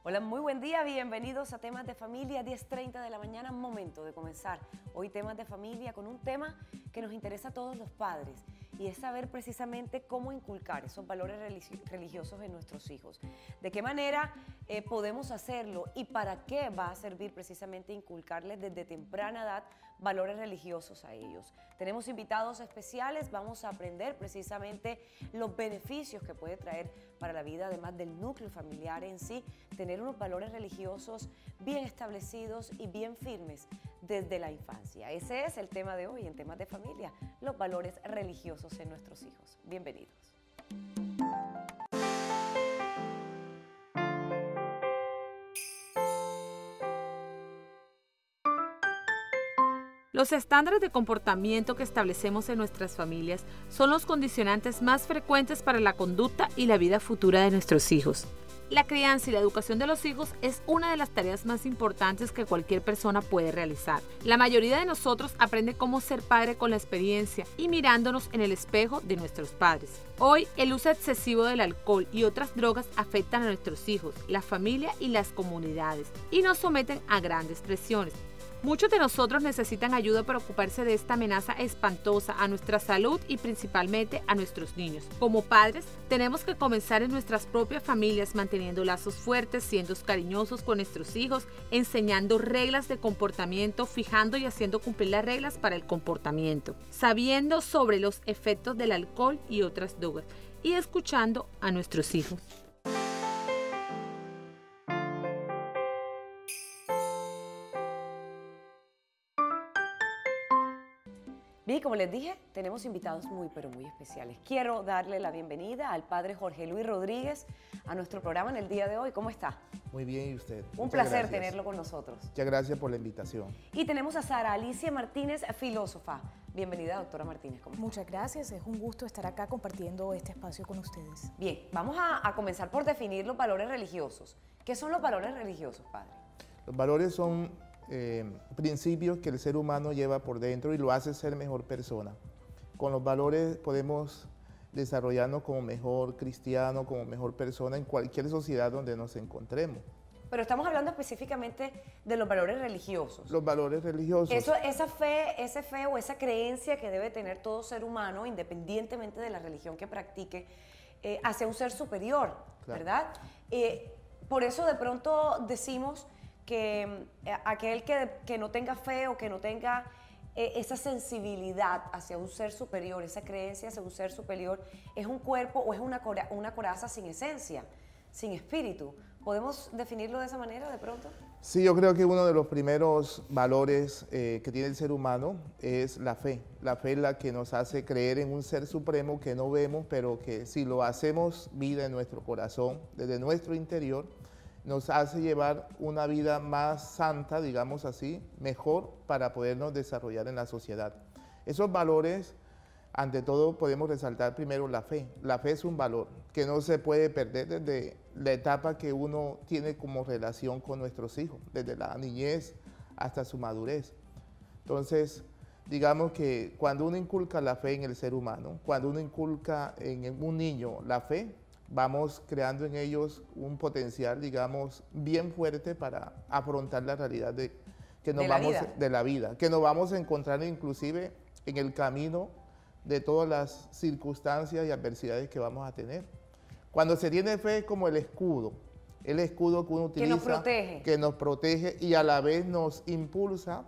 Hola, muy buen día, bienvenidos a Temas de Familia, 10:30 de la mañana, momento de comenzar. Hoy Temas de Familia con un tema que nos interesa a todos los padres y es saber precisamente cómo inculcar esos valores religiosos en nuestros hijos. De qué manera podemos hacerlo y para qué va a servir precisamente inculcarles desde temprana edad valores religiosos a ellos. Tenemos invitados especiales, vamos a aprender precisamente los beneficios que puede traer para la vida, además del núcleo familiar en sí, tener unos valores religiosos bien establecidos y bien firmes desde la infancia. Ese es el tema de hoy en Temas de Familia, los valores religiosos en nuestros hijos. Bienvenidos. Los estándares de comportamiento que establecemos en nuestras familias son los condicionantes más frecuentes para la conducta y la vida futura de nuestros hijos. La crianza y la educación de los hijos es una de las tareas más importantes que cualquier persona puede realizar. La mayoría de nosotros aprende cómo ser padre con la experiencia y mirándonos en el espejo de nuestros padres. Hoy, el uso excesivo del alcohol y otras drogas afectan a nuestros hijos, la familia y las comunidades y nos someten a grandes presiones. Muchos de nosotros necesitan ayuda para ocuparse de esta amenaza espantosa a nuestra salud y principalmente a nuestros niños. Como padres, tenemos que comenzar en nuestras propias familias manteniendo lazos fuertes, siendo cariñosos con nuestros hijos, enseñando reglas de comportamiento, fijando y haciendo cumplir las reglas para el comportamiento, sabiendo sobre los efectos del alcohol y otras drogas y escuchando a nuestros hijos. Bien, como les dije, tenemos invitados muy, pero muy especiales. Quiero darle la bienvenida al padre Jorge Luis Rodríguez a nuestro programa en el día de hoy. ¿Cómo está? Muy bien, ¿y usted? Un placer tenerlo con nosotros. Muchas gracias por la invitación. Y tenemos a Sara Alicia Martínez, filósofa. Bienvenida, doctora Martínez. ¿Cómo está? Muchas gracias, es un gusto estar acá compartiendo este espacio con ustedes. Bien, vamos a comenzar por definir los valores religiosos. ¿Qué son los valores religiosos, padre? Los valores son principios que el ser humano lleva por dentro y lo hace ser mejor persona. Con los valores podemos desarrollarnos como mejor cristiano, como mejor persona en cualquier sociedad donde nos encontremos. Pero estamos hablando específicamente de los valores religiosos. Los valores religiosos. Esa fe o esa creencia que debe tener todo ser humano, independientemente de la religión que practique, hacia un ser superior, claro. ¿Verdad? Por eso de pronto decimos que aquel que no tenga fe o que no tenga esa sensibilidad hacia un ser superior, esa creencia hacia un ser superior, es un cuerpo o es una coraza sin esencia, sin espíritu. ¿Podemos definirlo de esa manera de pronto? Sí, yo creo que uno de los primeros valores que tiene el ser humano es la fe. La fe es la que nos hace creer en un ser supremo que no vemos, pero que si lo hacemos vida en nuestro corazón, desde nuestro interior, nos hace llevar una vida más santa, digamos así, mejor para podernos desarrollar en la sociedad. Esos valores, ante todo, podemos resaltar primero la fe. La fe es un valor que no se puede perder desde la etapa que uno tiene como relación con nuestros hijos, desde la niñez hasta su madurez. Entonces, digamos que cuando uno inculca la fe en el ser humano, cuando uno inculca en un niño la fe, vamos creando en ellos un potencial, digamos, bien fuerte para afrontar la realidad de la vida, que nos vamos a encontrar inclusive en el camino de todas las circunstancias y adversidades que vamos a tener. Cuando se tiene fe es como el escudo que uno utiliza, que nos protege y a la vez nos impulsa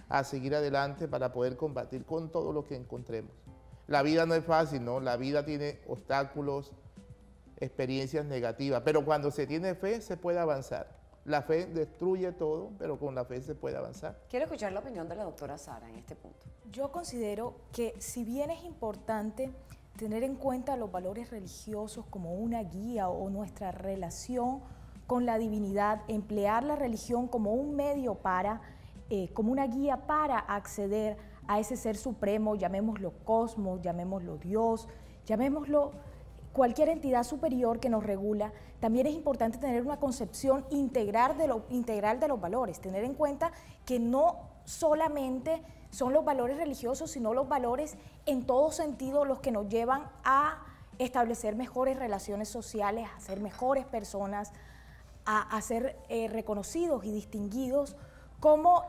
a seguir adelante para poder combatir con todo lo que encontremos. La vida no es fácil, ¿no? La vida tiene obstáculos, experiencias negativas, pero cuando se tiene fe se puede avanzar. La fe destruye todo, pero con la fe se puede avanzar. Quiero escuchar la opinión de la doctora Sara en este punto. Yo considero que si bien es importante tener en cuenta los valores religiosos como una guía o nuestra relación con la divinidad, emplear la religión como un medio como una guía para acceder a ese ser supremo, llamémoslo cosmos, llamémoslo Dios, llamémoslo cualquier entidad superior que nos regula, también es importante tener una concepción integral de los valores, tener en cuenta que no solamente son los valores religiosos, sino los valores en todo sentido los que nos llevan a establecer mejores relaciones sociales, a ser mejores personas, a ser reconocidos y distinguidos como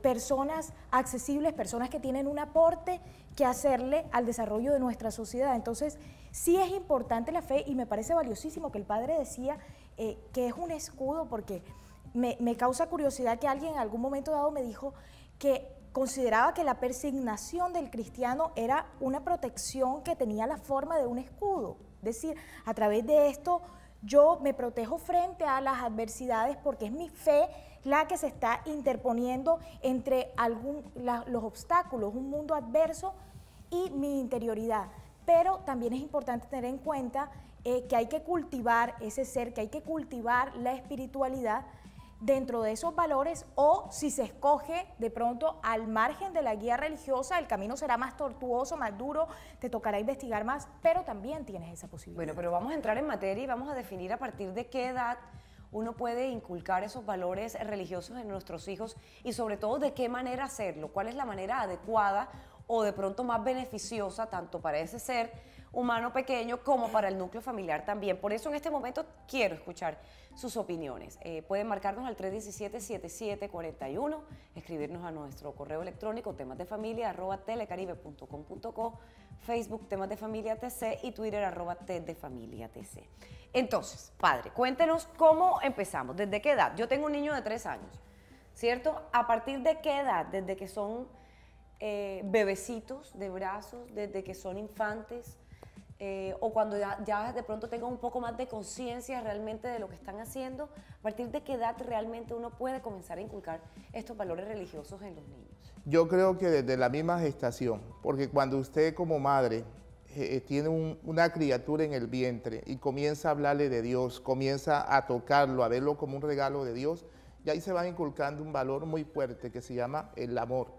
personas accesibles, personas que tienen un aporte que hacerle al desarrollo de nuestra sociedad. Entonces, sí es importante la fe y me parece valiosísimo que el padre decía que es un escudo, porque me causa curiosidad que alguien en algún momento dado me dijo que consideraba que la persignación del cristiano era una protección que tenía la forma de un escudo. Es decir, a través de esto yo me protejo frente a las adversidades porque es mi fe la que se está interponiendo entre los obstáculos, un mundo adverso y mi interioridad. Pero también es importante tener en cuenta que hay que cultivar ese ser, que hay que cultivar la espiritualidad dentro de esos valores, o si se escoge de pronto al margen de la guía religiosa, el camino será más tortuoso, más duro, te tocará investigar más, pero también tienes esa posibilidad. Bueno, pero vamos a entrar en materia y vamos a definir a partir de qué edad uno puede inculcar esos valores religiosos en nuestros hijos y sobre todo de qué manera hacerlo, cuál es la manera adecuada o de pronto más beneficiosa tanto para ese ser humano pequeño como para el núcleo familiar también. Por eso en este momento quiero escuchar sus opiniones. Pueden marcarnos al 317-7741, escribirnos a nuestro correo electrónico temasdefamilia@telecaribe.com.co, Facebook Temas de Familia TC y Twitter @TDFamiliaTC. Entonces, padre, cuéntenos cómo empezamos, desde qué edad. Yo tengo un niño de 3 años, ¿cierto? ¿A partir de qué edad? Desde que son bebecitos de brazos, desde que son infantes, o cuando ya de pronto tengan un poco más de conciencia realmente de lo que están haciendo, ¿a partir de qué edad realmente uno puede comenzar a inculcar estos valores religiosos en los niños? Yo creo que desde la misma gestación, porque cuando usted como madre tiene una criatura en el vientre y comienza a hablarle de Dios, comienza a tocarlo, a verlo como un regalo de Dios, y ahí se va inculcando un valor muy fuerte que se llama el amor.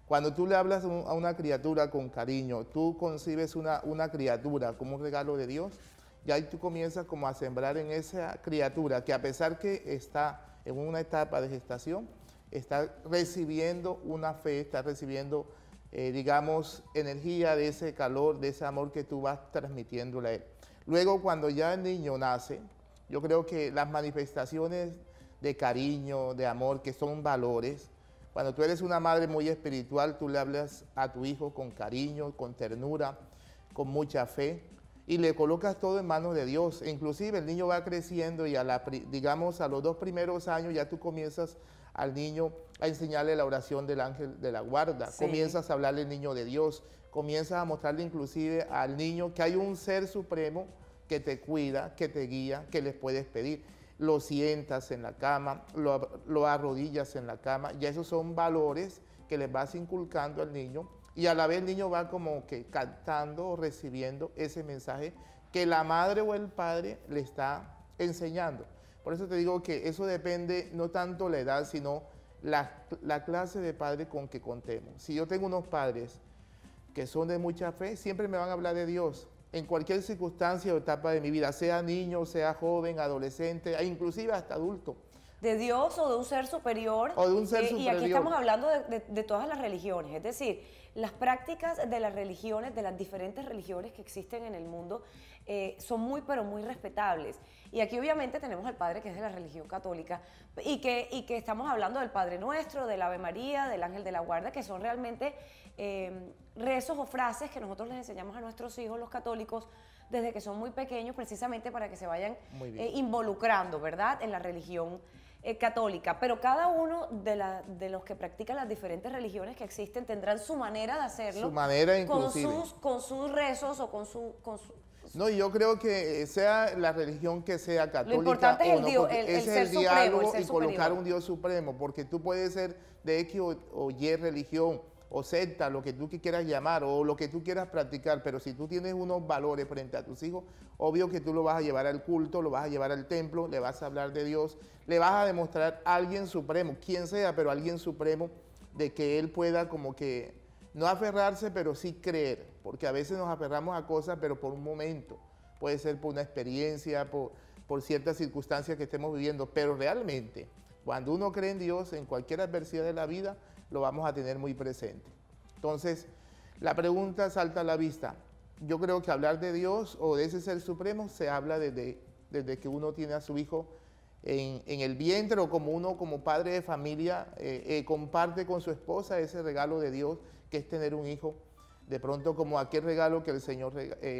Cuando tú le hablas a una criatura con cariño, tú concibes una criatura como un regalo de Dios, y ahí tú comienzas como a sembrar en esa criatura que a pesar que está en una etapa de gestación, está recibiendo una fe, está recibiendo, digamos, energía de ese calor, de ese amor que tú vas transmitiéndole a él. Luego, cuando ya el niño nace, yo creo que las manifestaciones de cariño, de amor, que son valores, cuando tú eres una madre muy espiritual, tú le hablas a tu hijo con cariño, con ternura, con mucha fe, y le colocas todo en manos de Dios. E inclusive el niño va creciendo y digamos a los 2 primeros años ya tú comienzas al niño a enseñarle la oración del ángel de la guarda, sí. Comienzas a hablarle al niño de Dios, comienzas a mostrarle inclusive al niño que hay un ser supremo que te cuida, que te guía, que les puedes pedir. Lo sientas en la cama, lo arrodillas en la cama, y esos son valores que les vas inculcando al niño, y a la vez el niño va como que captando o recibiendo ese mensaje que la madre o el padre le está enseñando. Por eso te digo que eso depende no tanto la edad, sino la clase de padre con que contemos. Si yo tengo unos padres que son de mucha fe, siempre me van a hablar de Dios, en cualquier circunstancia o etapa de mi vida, sea niño, sea joven, adolescente, e inclusive hasta adulto. De Dios o de un ser superior. O de un ser superior. Y aquí estamos hablando de todas las religiones, es decir, las prácticas de las religiones, de las diferentes religiones que existen en el mundo, son muy, pero muy respetables. Y aquí obviamente tenemos al Padre que es de la religión católica y que estamos hablando del Padre Nuestro, del Ave María, del Ángel de la Guarda, que son realmente rezos o frases que nosotros les enseñamos a nuestros hijos, los católicos, desde que son muy pequeños, precisamente para que se vayan involucrando, ¿verdad?, en la religión católica. Pero cada uno de los que practican las diferentes religiones que existen tendrán su manera de hacerlo. Su manera inclusive. Con sus rezos o con su No, yo creo que sea la religión que sea católica, lo importante es el ser diálogo supremo, y colocar un Dios supremo, porque tú puedes ser de X o Y religión, o secta, lo que tú quieras llamar, o lo que tú quieras practicar, pero si tú tienes unos valores frente a tus hijos, obvio que tú lo vas a llevar al culto, lo vas a llevar al templo, le vas a hablar de Dios, le vas a demostrar a alguien supremo, quien sea, pero alguien supremo, de que él pueda como que no aferrarse, pero sí creer, porque a veces nos aferramos a cosas, pero por un momento, puede ser por una experiencia, por ciertas circunstancias que estemos viviendo, pero realmente, cuando uno cree en Dios, en cualquier adversidad de la vida, lo vamos a tener muy presente. Entonces, la pregunta salta a la vista. Yo creo que hablar de Dios o de ese ser supremo se habla desde que uno tiene a su hijo en el vientre, o como uno como padre de familia comparte con su esposa ese regalo de Dios que es tener un hijo, de pronto como aquel regalo que el Señor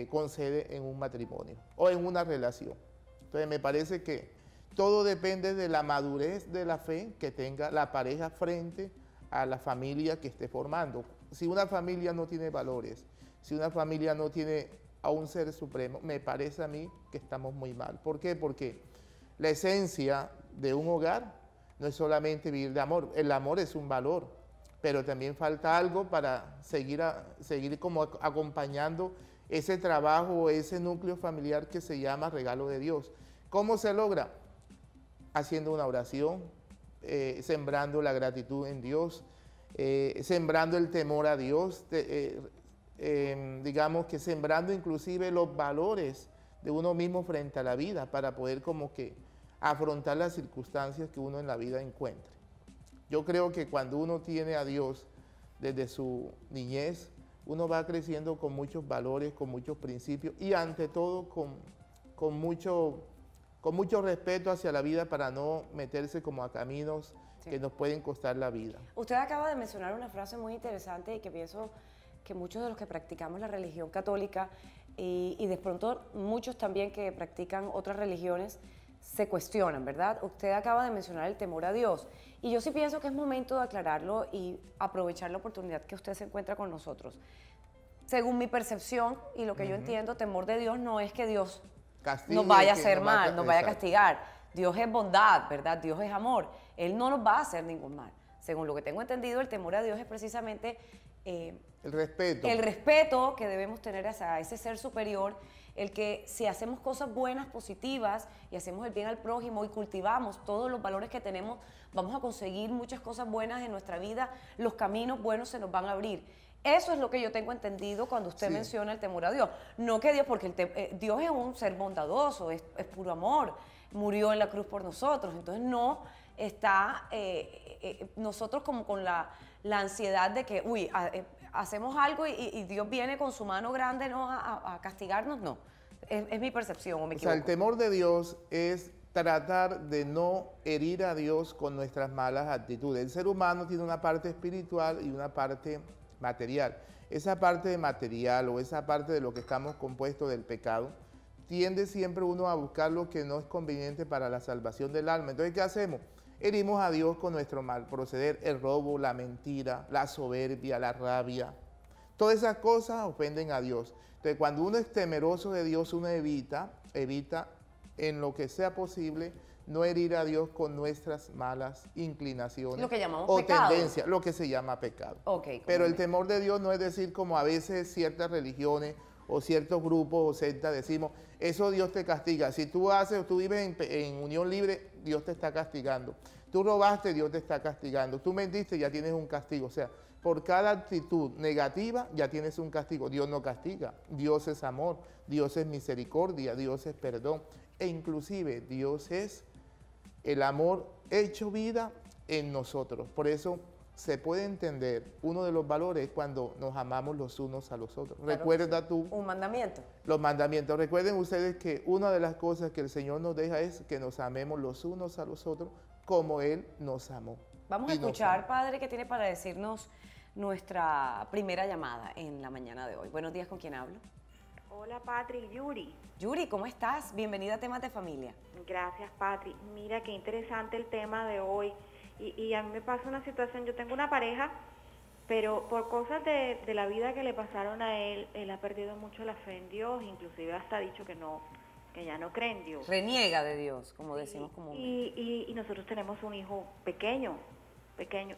concede en un matrimonio o en una relación. Entonces me parece que todo depende de la madurez de la fe que tenga la pareja frente a la familia que esté formando. Si una familia no tiene valores, si una familia no tiene a un ser supremo, me parece a mí que estamos muy mal. ¿Por qué? Porque la esencia de un hogar no es solamente vivir de amor. El amor es un valor, pero también falta algo para seguir como acompañando ese trabajo, ese núcleo familiar que se llama regalo de Dios. ¿Cómo se logra? Haciendo una oración, sembrando la gratitud en Dios, sembrando el temor a Dios, digamos que sembrando inclusive los valores de uno mismo frente a la vida para poder como que afrontar las circunstancias que uno en la vida encuentre. Yo creo que cuando uno tiene a Dios desde su niñez, uno va creciendo con muchos valores, con muchos principios y ante todo con mucho respeto hacia la vida para no meterse como a caminos que nos pueden costar la vida. Usted acaba de mencionar una frase muy interesante y que pienso que muchos de los que practicamos la religión católica y de pronto muchos también que practican otras religiones se cuestionan, ¿verdad? Usted acaba de mencionar el temor a Dios y yo sí pienso que es momento de aclararlo y aprovechar la oportunidad que usted se encuentra con nosotros. Según mi percepción y lo que yo entiendo, temor de Dios no es que Dios nos vaya a hacer mal, nos vaya a castigar. Dios es bondad, ¿verdad? Dios es amor. Él no nos va a hacer ningún mal. Según lo que tengo entendido, el temor a Dios es precisamente el respeto. El respeto que debemos tener hacia ese ser superior, el que si hacemos cosas buenas, positivas, y hacemos el bien al prójimo y cultivamos todos los valores que tenemos, vamos a conseguir muchas cosas buenas en nuestra vida, los caminos buenos se nos van a abrir. Eso es lo que yo tengo entendido cuando usted menciona el temor a Dios. No que Dios, porque Dios es un ser bondadoso, es puro amor, murió en la cruz por nosotros, entonces no está nosotros como con la ansiedad de que, uy, hacemos algo y Dios viene con su mano grande, ¿no?, a castigarnos, no. Es mi percepción, o me equivoco. O sea, el temor de Dios es tratar de no herir a Dios con nuestras malas actitudes. El ser humano tiene una parte espiritual y una parte material. Esa parte material o esa parte de lo que estamos compuestos del pecado, tiende siempre uno a buscar lo que no es conveniente para la salvación del alma. Entonces, ¿qué hacemos? Herimos a Dios con nuestro mal proceder, el robo, la mentira, la soberbia, la rabia. Todas esas cosas ofenden a Dios. Entonces, cuando uno es temeroso de Dios, uno evita en lo que sea posible no herir a Dios con nuestras malas inclinaciones lo que llamamos o pecado. tendencias, lo que se llama pecado. Pero el temor de Dios no es decir como a veces ciertas religiones o ciertos grupos o sectas decimos, eso Dios te castiga. Si tú vives en unión libre, Dios te está castigando. Tú robaste, Dios te está castigando. Tú mentiste, ya tienes un castigo. O sea, por cada actitud negativa ya tienes un castigo. Dios no castiga. Dios es amor, Dios es misericordia, Dios es perdón. E inclusive Dios es el amor hecho vida en nosotros. Por eso se puede entender uno de los valores cuando nos amamos los unos a los otros. Claro, recuerda tú. Un mandamiento. Los mandamientos. Recuerden ustedes que una de las cosas que el Señor nos deja es que nos amemos los unos a los otros como Él nos amó. Vamos a escuchar, Padre, qué tiene para decirnos nuestra primera llamada en la mañana de hoy. Buenos días, ¿con quién hablo? Hola, Patri, Yuri. Yuri, ¿cómo estás? Bienvenida a Temas de Familia. Gracias, Patri. Mira, qué interesante el tema de hoy. Y a mí me pasa una situación, yo tengo una pareja, pero por cosas de la vida que le pasaron a él ha perdido mucho la fe en Dios, inclusive hasta ha dicho que ya no cree en Dios. Reniega de Dios, como decimos comúnmente. Y nosotros tenemos un hijo pequeño,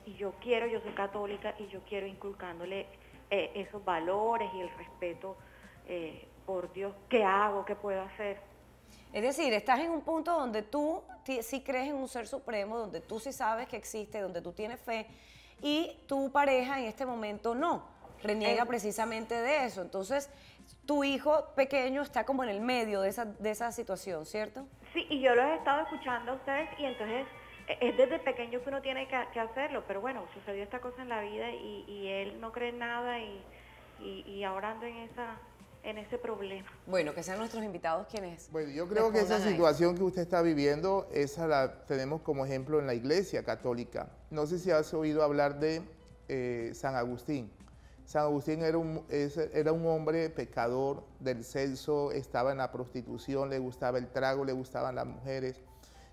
y yo soy católica y yo quiero inculcándole esos valores y el respeto por Dios. ¿Qué hago? ¿Qué puedo hacer? Es decir, estás en un punto donde tú sí crees en un ser supremo, donde tú sí sabes que existe, donde tú tienes fe, y tu pareja en este momento no, reniega precisamente de eso. Entonces, tu hijo pequeño está como en el medio de esa situación, ¿cierto? Sí, y yo los he estado escuchando a ustedes, y entonces es desde pequeño que uno tiene que hacerlo, pero bueno, sucedió esta cosa en la vida y él no cree en nada y ahora ando en en ese problema. Bueno, que sean nuestros invitados quienes Bueno, yo creo que esa situación que usted está viviendo, esa la tenemos como ejemplo en la Iglesia Católica. No sé si has oído hablar de San Agustín. San Agustín era un hombre pecador del sexo, estaba en la prostitución, le gustaba el trago, le gustaban las mujeres.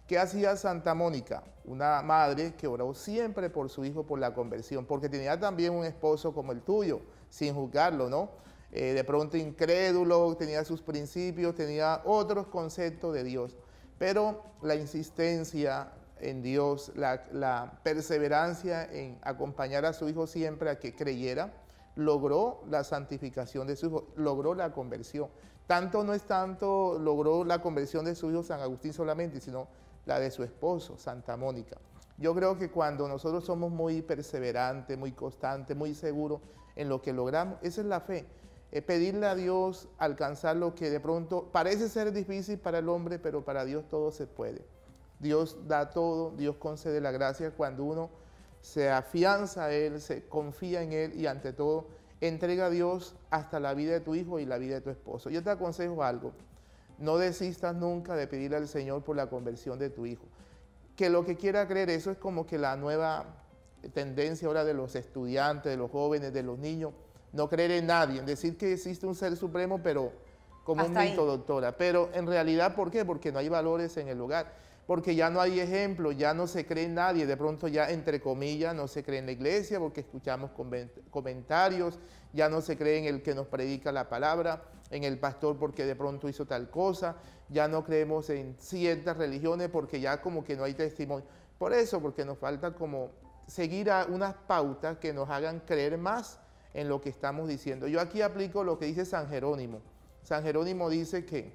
¿Qué hacía Santa Mónica? Una madre que oró siempre por su hijo por la conversión, porque tenía también un esposo como el tuyo, sin juzgarlo, ¿no? De pronto incrédulo, tenía sus principios, tenía otros conceptos de Dios. Pero la insistencia en Dios, la perseverancia en acompañar a su hijo siempre a que creyera, logró la santificación de su hijo, logró la conversión. No es tanto logró la conversión de su hijo San Agustín solamente, sino la de su esposo, Santa Mónica. Yo creo que cuando nosotros somos muy perseverantes, muy constantes, muy seguros en lo que logramos, esa es la fe. Pedirle a Dios alcanzar lo que de pronto parece ser difícil para el hombre, pero para Dios todo se puede. Dios da todo, Dios concede la gracia cuando uno se afianza a Él, se confía en Él y ante todo entrega a Dios hasta la vida de tu hijo y la vida de tu esposo. Yo te aconsejo algo, no desistas nunca de pedirle al Señor por la conversión de tu hijo. Que lo que quiera creer, eso es como que la nueva tendencia ahora de los estudiantes, de los jóvenes, de los niños, no creer en nadie, en decir que existe un ser supremo, pero como un mito, doctora. Pero en realidad, ¿por qué? Porque no hay valores en el hogar. Porque ya no hay ejemplo, ya no se cree en nadie, de pronto ya entre comillas no se cree en la iglesia porque escuchamos comentarios, ya no se cree en el que nos predica la palabra, en el pastor porque de pronto hizo tal cosa, ya no creemos en ciertas religiones porque ya como que no hay testimonio. Por eso, porque nos falta como seguir a unas pautas que nos hagan creer más en lo que estamos diciendo. Yo aquí aplico lo que dice San Jerónimo. San Jerónimo dice que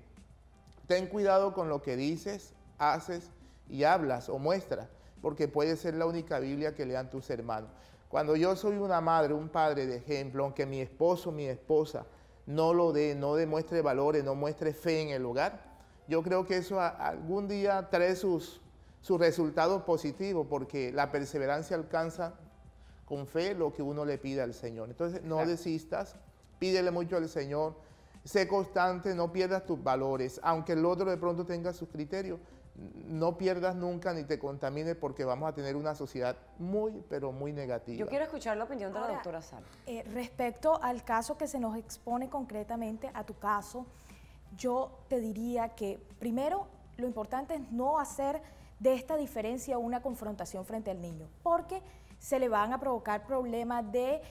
ten cuidado con lo que dices, haces y hablas o muestras, porque puede ser la única Biblia que lean tus hermanos. Cuando yo soy una madre, un padre de ejemplo, aunque mi esposo, mi esposa no lo dé, no demuestre valores, no muestre fe en el hogar, yo creo que eso algún día trae sus resultados positivos, porque la perseverancia alcanza con fe lo que uno le pide al Señor. Entonces no desistas, pídele mucho al Señor, sé constante, no pierdas tus valores, aunque el otro de pronto tenga sus criterios, no pierdas nunca ni te contamines, porque vamos a tener una sociedad muy, pero muy negativa. Yo quiero escuchar la opinión de la doctora Sara. Respecto al caso que se nos expone concretamente, a tu caso, yo te diría que primero lo importante es no hacer de esta diferencia una confrontación frente al niño, porque se le van a provocar problemas de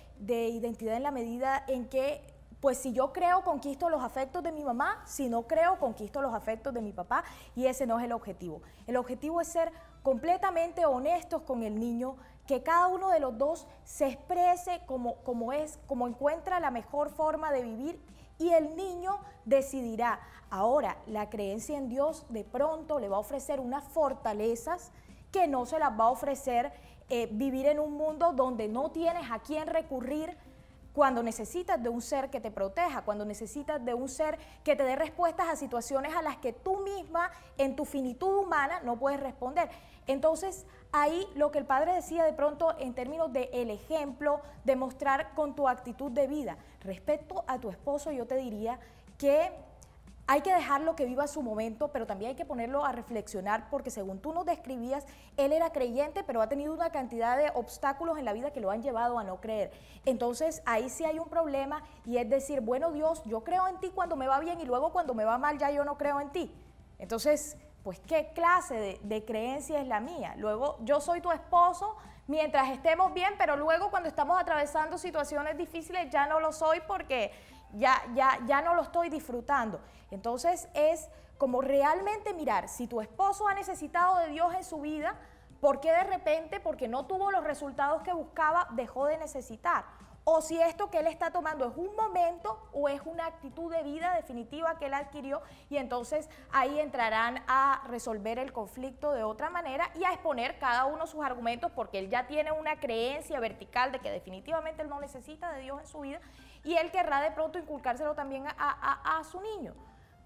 identidad en la medida en que, pues si yo creo, conquisto los afectos de mi mamá, si no creo, conquisto los afectos de mi papá, y ese no es el objetivo. El objetivo es ser completamente honestos con el niño, que cada uno de los dos se exprese como encuentra la mejor forma de vivir, y el niño decidirá. Ahora, la creencia en Dios de pronto le va a ofrecer unas fortalezas que no se las va a ofrecer vivir en un mundo donde no tienes a quién recurrir, cuando necesitas de un ser que te proteja, cuando necesitas de un ser que te dé respuestas a situaciones a las que tú misma, en tu finitud humana, no puedes responder. Entonces, ahí lo que el padre decía de pronto en términos de el ejemplo, de mostrar con tu actitud de vida. Respecto a tu esposo, yo te diría que hay que dejarlo que viva su momento, pero también hay que ponerlo a reflexionar, porque según tú nos describías, él era creyente, pero ha tenido una cantidad de obstáculos en la vida que lo han llevado a no creer. Entonces, ahí sí hay un problema, y es decir, bueno, Dios, yo creo en ti cuando me va bien y luego cuando me va mal ya yo no creo en ti. Entonces, pues, ¿qué clase de creencia es la mía? Luego, yo soy tu esposo mientras estemos bien, pero luego cuando estamos atravesando situaciones difíciles ya no lo soy porque ya no lo estoy disfrutando. Entonces es como realmente mirar si tu esposo ha necesitado de Dios en su vida, ¿por qué de repente, porque no tuvo los resultados que buscaba, dejó de necesitar? O si esto que él está tomando es un momento o es una actitud de vida definitiva que él adquirió, y entonces ahí entrarán a resolver el conflicto de otra manera y a exponer cada uno sus argumentos, porque él ya tiene una creencia vertical de que definitivamente él no necesita de Dios en su vida, y él querrá de pronto inculcárselo también a su niño.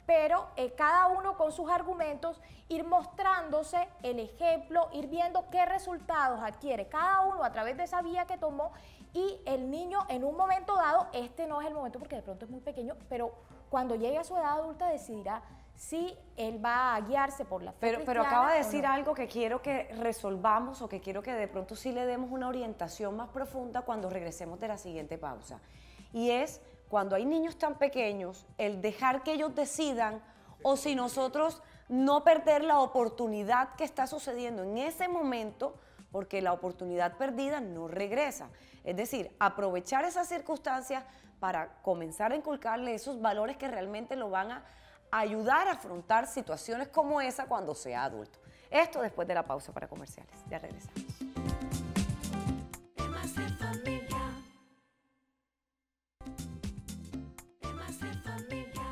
Pero cada uno con sus argumentos, ir mostrándose el ejemplo, ir viendo qué resultados adquiere cada uno a través de esa vía que tomó, y el niño en un momento dado, este no es el momento porque de pronto es muy pequeño, pero cuando llegue a su edad adulta decidirá si él va a guiarse por la fe Pero cristiana acaba de o decir no. algo que quiero que resolvamos o que quiero que de pronto sí le demos una orientación más profunda cuando regresemos de la siguiente pausa. Y es cuando hay niños tan pequeños, el dejar que ellos decidan o si nosotros no perder la oportunidad que está sucediendo en ese momento, porque la oportunidad perdida no regresa. Es decir, aprovechar esas circunstancias para comenzar a inculcarle esos valores que realmente lo van a ayudar a afrontar situaciones como esa cuando sea adulto. Esto después de la pausa para comerciales. Ya regresamos. Temas de familia. Temas de familia.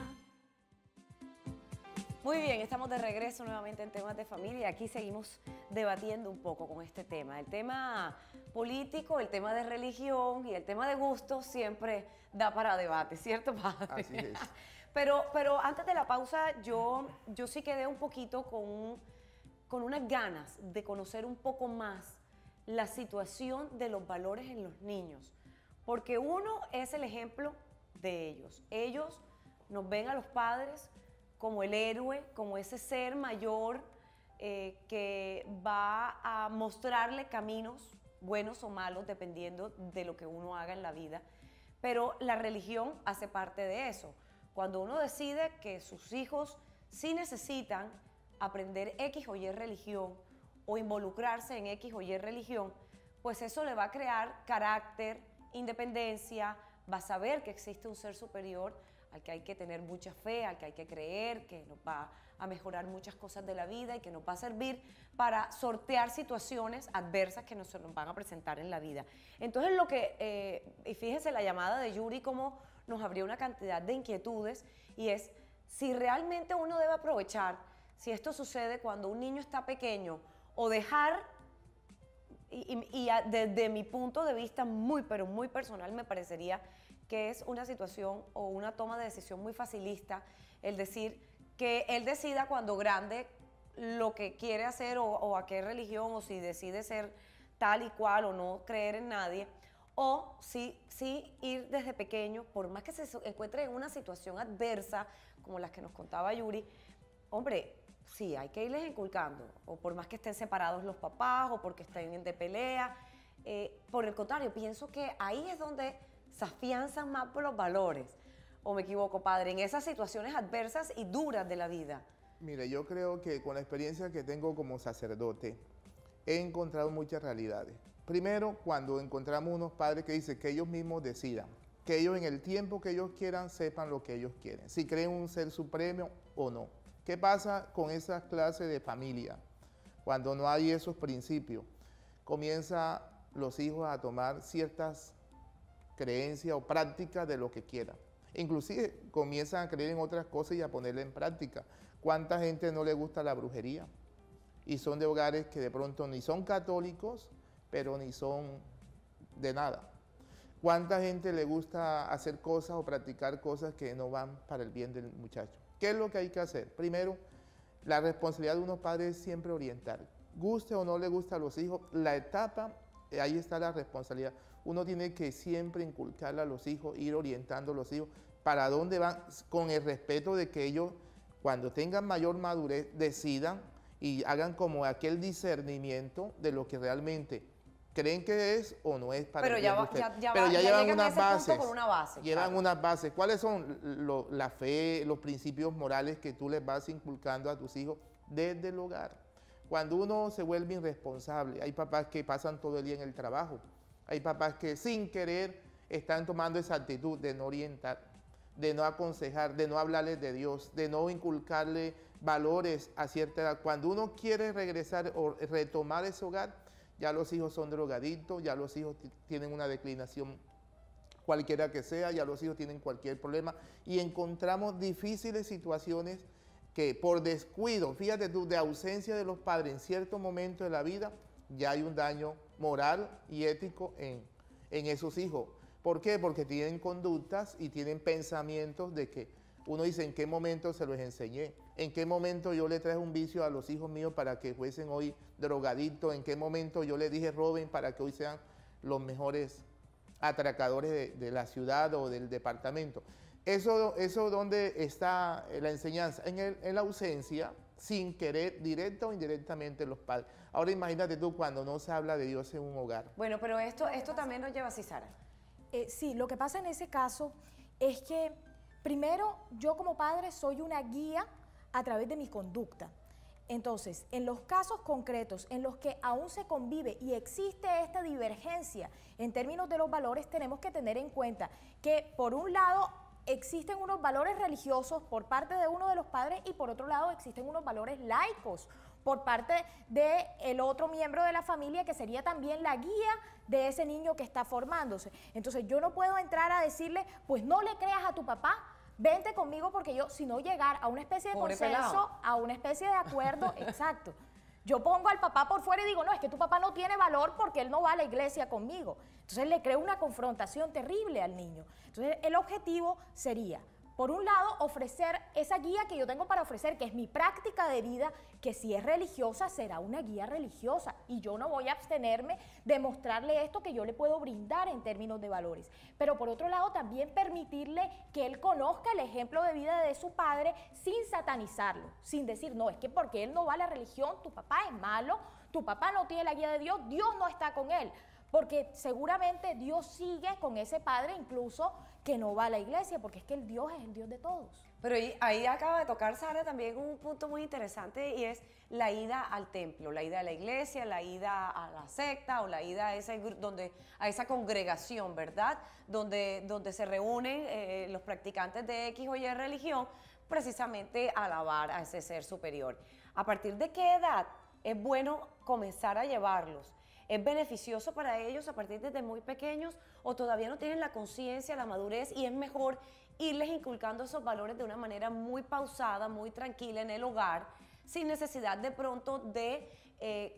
Muy bien, estamos de regreso nuevamente en Temas de Familia. Aquí seguimos debatiendo un poco con este tema. El tema político, el tema de religión y el tema de gustos siempre da para debate, ¿cierto, padre? Así es. Pero antes de la pausa yo sí quedé un poquito con unas ganas de conocer un poco más la situación de los valores en los niños. Porque uno es el ejemplo de ellos. Ellos nos ven a los padres como el héroe, como ese ser mayor que va a mostrarle caminos buenos o malos dependiendo de lo que uno haga en la vida. Pero la religión hace parte de eso. Cuando uno decide que sus hijos sí necesitan aprender X o Y religión o involucrarse en X o Y religión, pues eso le va a crear carácter, independencia, va a saber que existe un ser superior al que hay que tener mucha fe, al que hay que creer, que nos va a mejorar muchas cosas de la vida y que nos va a servir para sortear situaciones adversas que nos van a presentar en la vida. Entonces y fíjense la llamada de Yuri como nos abrió una cantidad de inquietudes y es si realmente uno debe aprovechar, si esto sucede cuando un niño está pequeño o dejar, desde mi punto de vista muy pero muy personal me parecería que es una situación o una toma de decisión muy facilista, el decir que él decida cuando grande lo que quiere hacer o a qué religión o si decide ser tal y cual o no creer en nadie, o sí ir desde pequeño, por más que se encuentre en una situación adversa como las que nos contaba Yuri, hombre, sí, hay que irles inculcando, o por más que estén separados los papás o porque estén de pelea, por el contrario, pienso que ahí es donde se afianzan más por los valores, o me equivoco, padre, en esas situaciones adversas y duras de la vida. Mire, yo creo que con la experiencia que tengo como sacerdote, he encontrado muchas realidades. Primero, cuando encontramos unos padres que dicen que ellos mismos decidan, que ellos en el tiempo que ellos quieran sepan lo que ellos quieren, si creen un ser supremo o no. ¿Qué pasa con esas clases de familia? Cuando no hay esos principios, comienzan los hijos a tomar ciertas creencias o prácticas de lo que quieran. Inclusive comienzan a creer en otras cosas y a ponerla en práctica. ¿Cuánta gente no le gusta la brujería? Y son de hogares que de pronto ni son católicos, pero ni son de nada. ¿Cuánta gente le gusta hacer cosas o practicar cosas que no van para el bien del muchacho? ¿Qué es lo que hay que hacer? Primero, la responsabilidad de unos padres es siempre orientar. Guste o no le gusta a los hijos, la etapa, ahí está la responsabilidad. Uno tiene que siempre inculcarle a los hijos, ir orientando a los hijos para dónde van, con el respeto de que ellos, cuando tengan mayor madurez, decidan y hagan como aquel discernimiento de lo que realmente creen que es o no es para el bien de usted. Pero ya llevan unas bases. Con una base. Llevan claro. unas bases. ¿Cuáles son la fe, los principios morales que tú les vas inculcando a tus hijos desde el hogar? Cuando uno se vuelve irresponsable, hay papás que pasan todo el día en el trabajo, hay papás que sin querer están tomando esa actitud de no orientar, de no aconsejar, de no hablarles de Dios, de no inculcarle valores a cierta edad. Cuando uno quiere regresar o retomar ese hogar, ya los hijos son drogadictos, ya los hijos tienen una declinación cualquiera que sea, ya los hijos tienen cualquier problema y encontramos difíciles situaciones que por descuido, fíjate tú, de ausencia de los padres en cierto momento de la vida, ya hay un daño moral y ético en esos hijos. ¿Por qué? Porque tienen conductas y tienen pensamientos de que uno dice, ¿en qué momento se los enseñé? ¿En qué momento yo le traje un vicio a los hijos míos para que fuesen hoy drogadictos? ¿En qué momento yo les dije roben para que hoy sean los mejores atracadores de la ciudad o del departamento? Eso donde está la enseñanza, en la ausencia, sin querer, directa o indirectamente los padres. Ahora imagínate tú cuando no se habla de Dios en un hogar. Bueno, pero esto también nos lleva así, Sara. Sí, lo que pasa en ese caso es que primero yo como padre soy una guía a través de mi conducta. Entonces, en los casos concretos en los que aún se convive y existe esta divergencia en términos de los valores, tenemos que tener en cuenta que por un lado existen unos valores religiosos por parte de uno de los padres y por otro lado existen unos valores laicos por parte del otro miembro de la familia que sería también la guía de ese niño que está formándose. Entonces yo no puedo entrar a decirle, pues no le creas a tu papá, vente conmigo porque yo, si no llegar a una especie de Pobre consenso, pelado. a una especie de acuerdo, exacto. Yo pongo al papá por fuera y digo, no, es que tu papá no tiene valor porque él no va a la iglesia conmigo. Entonces le creo una confrontación terrible al niño. Entonces el objetivo sería, por un lado, ofrecer esa guía que yo tengo para ofrecer, que es mi práctica de vida, que si es religiosa, será una guía religiosa. Y yo no voy a abstenerme de mostrarle esto que yo le puedo brindar en términos de valores. Pero por otro lado, también permitirle que él conozca el ejemplo de vida de su padre sin satanizarlo, sin decir, no, es que porque él no va a la religión, tu papá es malo, tu papá no tiene la guía de Dios, Dios no está con él. Porque seguramente Dios sigue con ese padre incluso que no va a la iglesia, porque es que el Dios es el Dios de todos. Pero ahí acaba de tocar, Sara, también un punto muy interesante y es la ida al templo, la ida a la iglesia, la ida a la secta o la ida a esa congregación, ¿verdad? Donde se reúnen los practicantes de X o Y religión precisamente a alabar a ese ser superior. ¿A partir de qué edad es bueno comenzar a llevarlos? ¿Es beneficioso para ellos a partir de muy pequeños o todavía no tienen la conciencia, la madurez y es mejor irles inculcando esos valores de una manera muy pausada, muy tranquila en el hogar, sin necesidad de pronto de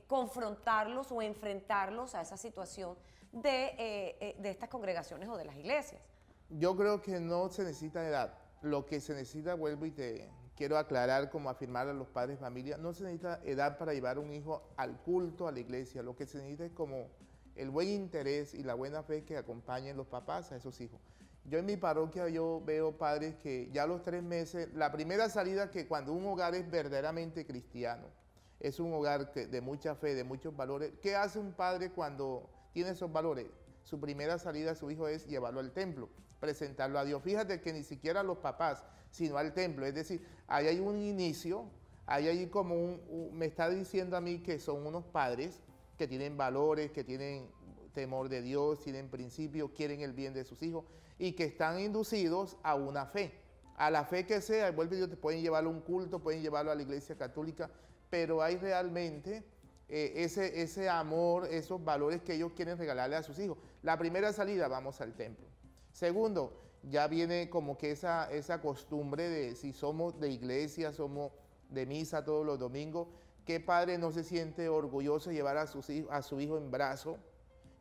confrontarlos o enfrentarlos a esa situación de estas congregaciones o de las iglesias? Yo creo que no se necesita edad. Lo que se necesita, vuelvo y te quiero aclarar, como afirmar a los padres de familia, no se necesita edad para llevar a un hijo al culto, a la iglesia. Lo que se necesita es como el buen interés y la buena fe que acompañen los papás a esos hijos. Yo en mi parroquia yo veo padres que ya a los 3 meses, la primera salida que cuando un hogar es verdaderamente cristiano, es un hogar de mucha fe, de muchos valores. ¿Qué hace un padre cuando tiene esos valores? Su primera salida a su hijo es llevarlo al templo, presentarlo a Dios. Fíjate que ni siquiera los papás, sino al templo. Es decir, ahí hay un inicio, ahí hay como me está diciendo a mí que son unos padres que tienen valores, que tienen temor de Dios, tienen principios, quieren el bien de sus hijos y que están inducidos a una fe. A la fe que sea, vuelve Dios, te pueden llevarlo a un culto, pueden llevarlo a la iglesia católica, pero hay realmente ese amor, esos valores que ellos quieren regalarle a sus hijos. La primera salida, vamos al templo. Segundo, ya viene como que esa costumbre de si somos de iglesia, somos de misa todos los domingos, ¿qué padre no se siente orgulloso de llevar a su hijo en brazo?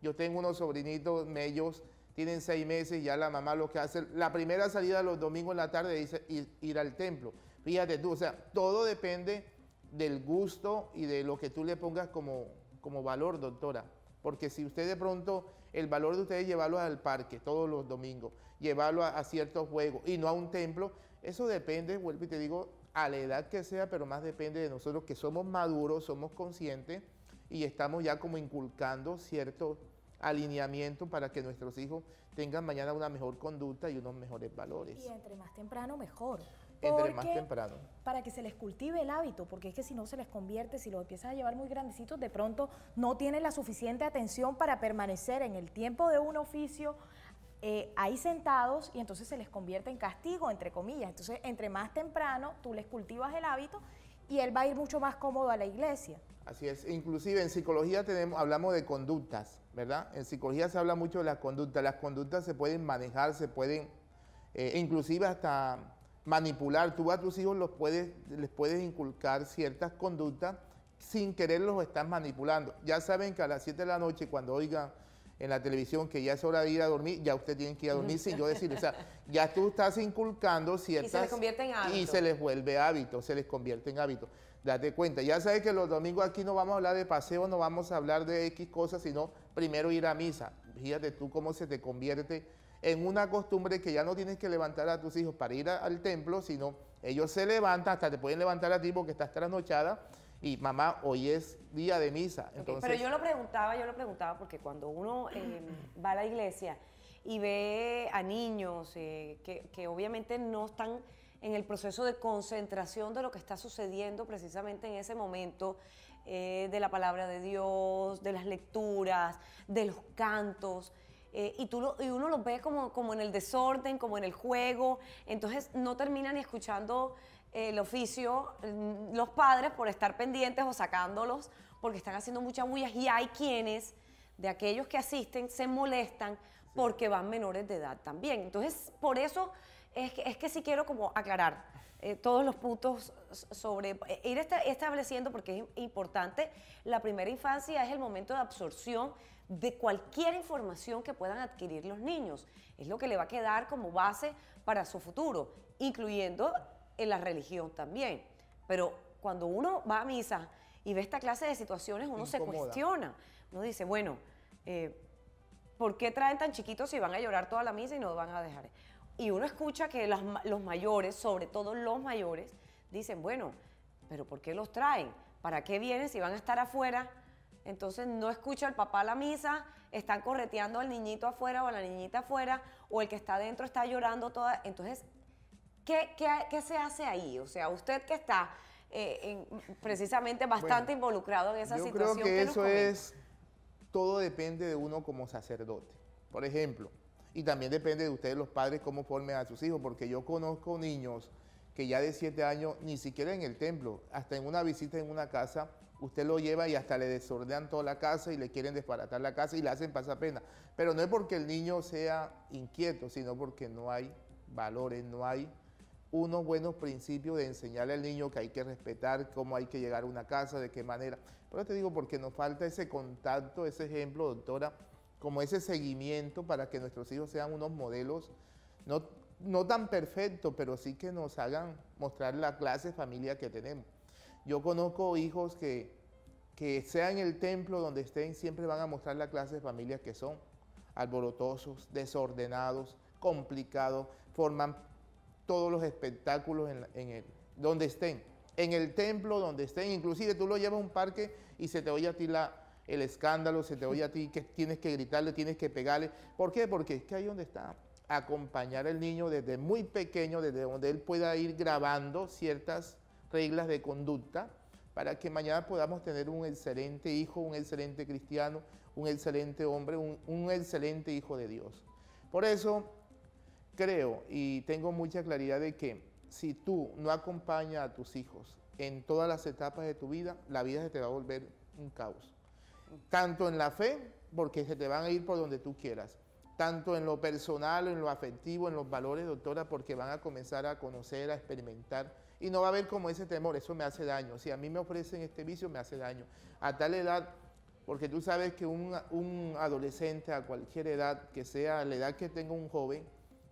Yo tengo unos sobrinitos, ellos tienen 6 meses y ya la mamá lo que hace, la primera salida los domingos en la tarde dice ir al templo. Fíjate tú, o sea, todo depende del gusto y de lo que tú le pongas como valor, doctora. Porque si usted de pronto, el valor de ustedes es llevarlo al parque todos los domingos, llevarlo a ciertos juegos y no a un templo, eso depende, vuelvo y te digo, a la edad que sea, pero más depende de nosotros que somos maduros, somos conscientes y estamos ya como inculcando cierto alineamiento para que nuestros hijos tengan mañana una mejor conducta y unos mejores valores. Y entre más temprano, mejor. Entre más temprano. Para que se les cultive el hábito, porque es que si no se les convierte, si los empiezas a llevar muy grandecitos, de pronto no tienen la suficiente atención para permanecer en el tiempo de un oficio ahí sentados y entonces se les convierte en castigo, entre comillas. Entonces, entre más temprano tú les cultivas el hábito y él va a ir mucho más cómodo a la iglesia. Así es, inclusive en psicología hablamos de conductas, ¿verdad? En psicología se habla mucho de las conductas se pueden manejar, se pueden inclusive hasta manipular. Tú a tus hijos les puedes inculcar ciertas conductas sin querer los estás manipulando. Ya saben que a las 7 de la noche cuando oigan en la televisión que ya es hora de ir a dormir, ya usted tiene que ir a dormir sin yo decirle. O sea, ya tú estás inculcando ciertas... Y se les convierte en hábito. Y se les vuelve hábito, se les convierte en hábito. Date cuenta, ya sabes que los domingos aquí no vamos a hablar de paseo, no vamos a hablar de X cosas, sino primero ir a misa. Fíjate tú cómo se te convierte en una costumbre que ya no tienes que levantar a tus hijos para ir al templo, sino ellos se levantan, hasta te pueden levantar a ti porque estás trasnochada y mamá, hoy es día de misa. Entonces, pero yo lo preguntaba porque cuando uno va a la iglesia y ve a niños que obviamente no están en el proceso de concentración de lo que está sucediendo precisamente en ese momento, de la palabra de Dios, de las lecturas, de los cantos, y uno los ve como en el desorden, como en el juego, entonces no terminan ni escuchando el oficio los padres por estar pendientes o sacándolos porque están haciendo muchas bullas, y hay quienes de aquellos que asisten se molestan porque van menores de edad también. Entonces, por eso es que sí quiero como aclarar todos los puntos sobre ir estableciendo, porque es importante. La primera infancia es el momento de absorción de cualquier información que puedan adquirir los niños. Es lo que le va a quedar como base para su futuro, incluyendo en la religión también. Pero cuando uno va a misa y ve esta clase de situaciones, uno se cuestiona. Uno dice, bueno, ¿por qué traen tan chiquitos si van a llorar toda la misa y no van a dejar? Y uno escucha que los mayores, sobre todo los mayores, dicen, bueno, pero ¿por qué los traen? ¿Para qué vienen si van a estar afuera? Entonces no escucha el papá la misa, están correteando al niñito afuera o a la niñita afuera, o el que está adentro está llorando toda. Entonces, ¿qué se hace ahí? O sea, usted que está precisamente bastante involucrado en esa situación. Yo creo que eso es, todo depende de uno como sacerdote. Por ejemplo, y también depende de ustedes los padres cómo formen a sus hijos, porque yo conozco niños que ya de 7 años, ni siquiera en el templo, hasta en una visita en una casa, usted lo lleva y hasta le desordenan toda la casa y le quieren desbaratar la casa y le hacen pasar pena. Pero no es porque el niño sea inquieto, sino porque no hay valores, no hay unos buenos principios de enseñarle al niño que hay que respetar, cómo hay que llegar a una casa, de qué manera. Pero te digo, porque nos falta ese contacto, ese ejemplo, doctora, como ese seguimiento para que nuestros hijos sean unos modelos, no tan perfectos, pero sí que nos hagan mostrar la clase de familia que tenemos. Yo conozco hijos que sea en el templo donde estén, siempre van a mostrar la clase de familia que son, alborotosos, desordenados, complicados, forman todos los espectáculos donde estén, en el templo donde estén, inclusive tú lo llevas a un parque y se te oye a ti el escándalo, se te oye a ti que tienes que gritarle, tienes que pegarle. ¿Por qué? Porque es que ahí donde está, acompañar al niño desde muy pequeño, desde donde él pueda ir grabando ciertas reglas de conducta para que mañana podamos tener un excelente hijo, un excelente cristiano, un excelente hombre, un excelente hijo de Dios. Por eso creo y tengo mucha claridad de que si tú no acompañas a tus hijos en todas las etapas de tu vida, la vida se te va a volver un caos. Tanto en la fe, porque se te van a ir por donde tú quieras, tanto en lo personal, en lo afectivo, en los valores, doctora, porque van a comenzar a conocer, a experimentar, y no va a haber como ese temor, eso me hace daño. Si a mí me ofrecen este vicio, me hace daño. A tal edad, porque tú sabes que un adolescente a cualquier edad, que sea la edad que tenga un joven,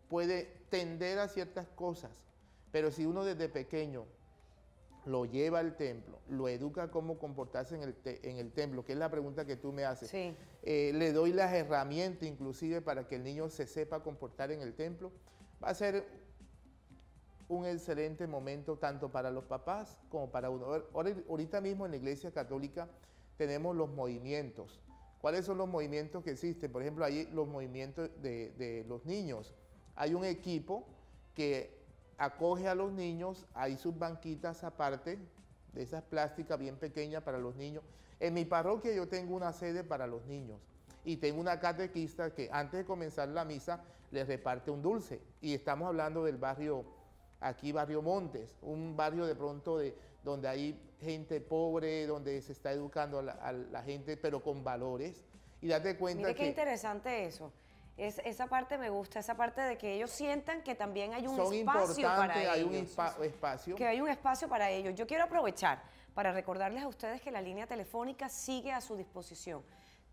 puede tender a ciertas cosas, pero si uno desde pequeño lo lleva al templo, lo educa cómo comportarse en el templo, que es la pregunta que tú me haces. Sí. Le doy las herramientas inclusive para que el niño se sepa comportar en el templo. Va a ser un excelente momento tanto para los papás como para uno. Ahorita mismo en la Iglesia Católica tenemos los movimientos. ¿Cuáles son los movimientos que existen? Por ejemplo, hay los movimientos de los niños. Hay un equipo que acoge a los niños, hay sus banquitas aparte, de esas plásticas bien pequeñas para los niños. En mi parroquia yo tengo una sede para los niños y tengo una catequista que antes de comenzar la misa les reparte un dulce. Y estamos hablando del barrio, aquí barrio Montes, un barrio de pronto donde hay gente pobre, donde se está educando a la gente, pero con valores. Y date cuenta Mire que... qué interesante eso. Esa parte me gusta, esa parte de que ellos sientan que también hay un son espacio para importantes, hay un ellos. espacio. Que hay un espacio para ellos. Yo quiero aprovechar para recordarles a ustedes que la línea telefónica sigue a su disposición.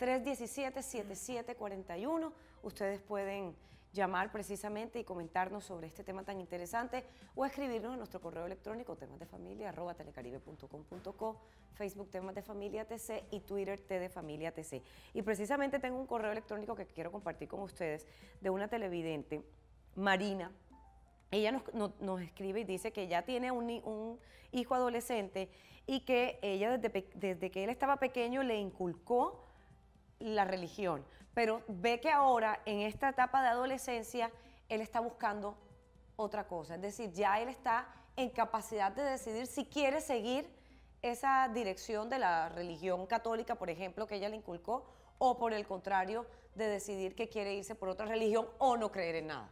317-7741. Ustedes pueden llamar precisamente y comentarnos sobre este tema tan interesante o escribirnos en nuestro correo electrónico temasdefamilia@telecaribe.com.co, Facebook Temas de Familia TC y Twitter T de Familia TC. Y precisamente tengo un correo electrónico que quiero compartir con ustedes de una televidente, Marina. Ella nos escribe y dice que ya tiene un hijo adolescente y que ella desde que él estaba pequeño le inculcó la religión, pero ve que ahora en esta etapa de adolescencia él está buscando otra cosa, es decir, ya él está en capacidad de decidir si quiere seguir esa dirección de la religión católica, por ejemplo, que ella le inculcó, o por el contrario, de decidir que quiere irse por otra religión o no creer en nada.